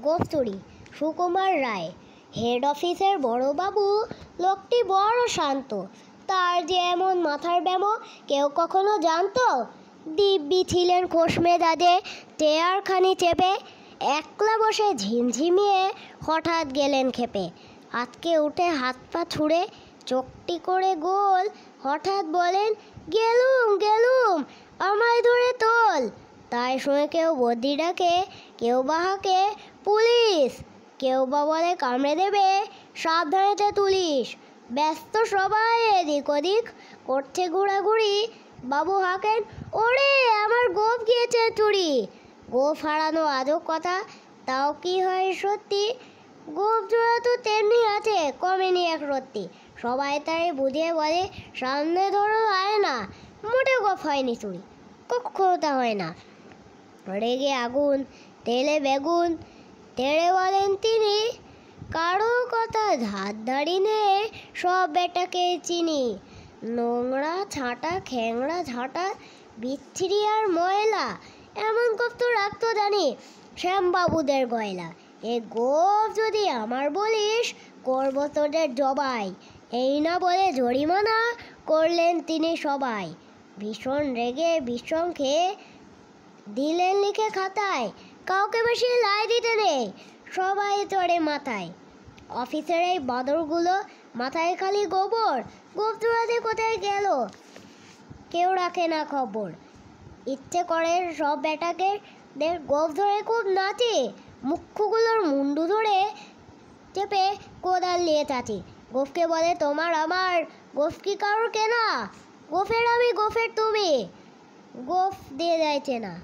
গোফচুরি Sukumar Ray. Head অফিসের বড়বাবু লোকটি বড় শান্ত, তার যে এমন মাথার ব্যামো কেউ কখনো জানতো? দিব্যি ছিলেন খোশ মেজাজে, চেয়ারখানি চেপে একলা বসে ঝিমঝিমিয়ে হঠাৎ গেলেন খেপে। আজকে উঠে হাত পা ছুঁড়ে চোখটি করে গোল, হঠাৎ বলেন, গেলুম গেলুম, আমায় ধরে তোল। তাই শুনে কেউ বদ্যি ডাকে, কেউ বা হাঁকে পুলিশ, কেউ বা বলে কামড়ে দেবে, সাবধানেতে তুলিস। ব্যস্ত সবাই এদিক ওদিক করছে ঘোরাঘুরি। বাবু হাঁকেন, ওরে আমার গোঁফ গিয়েছে চুরি। গোঁফ হারানো আজব কথা, তাও কি হয় সত্যি? গোঁফ জোড়া তো তেমনি আছে, কমেনি এক রত্তি। সবাই তাই বুঝিয়ে বলে, সামনে ধরো আয়না, মোটে গোঁফ হয়নি চুরি, কখনো তা হয় না। রেগে আগুন, তেলে বেগুন, তেড়ে বলেন তিনি, কারো কথা ধার ধারি নে, সব বেটাকে চিনি। নোংরা ছাঁটা খ্যাংড়া ঝাঁটা বিচ্ছিরি আর ময়লা, এমন গোঁফ তো রাখতো জানি শ্যামবাবুদের গয়লা। এ গোঁফ যদি আমার বলিস, করব তোদের জবাই। এই না বলে জরিমানা করলেন তিনি সবাই। ভীষণ রেগে বিষম খেয়ে দিলেন লিখে খাতায়, কাউকে বেশি লাই দিতে নেই, সবাই চড়ে মাথায়। অফিসের এই বাদরগুলো মাথায় খালি গোবর, গোঁফ জোড়াতে কোথায় গেল কেউ রাখে না খবর। ইচ্ছে করে সব বেটাকে গোঁফ ধরে খুব নাচে, মুখ্যগুলোর মুন্ডু ধরে চেপে কোদাল নিয়ে চাচি। গোঁফকে বলে তোমার আমার, গোঁফ কি কারোর কেনা? গোঁফের আমি গোঁফের তুমি, গোঁফ দিয়ে যাইছে না।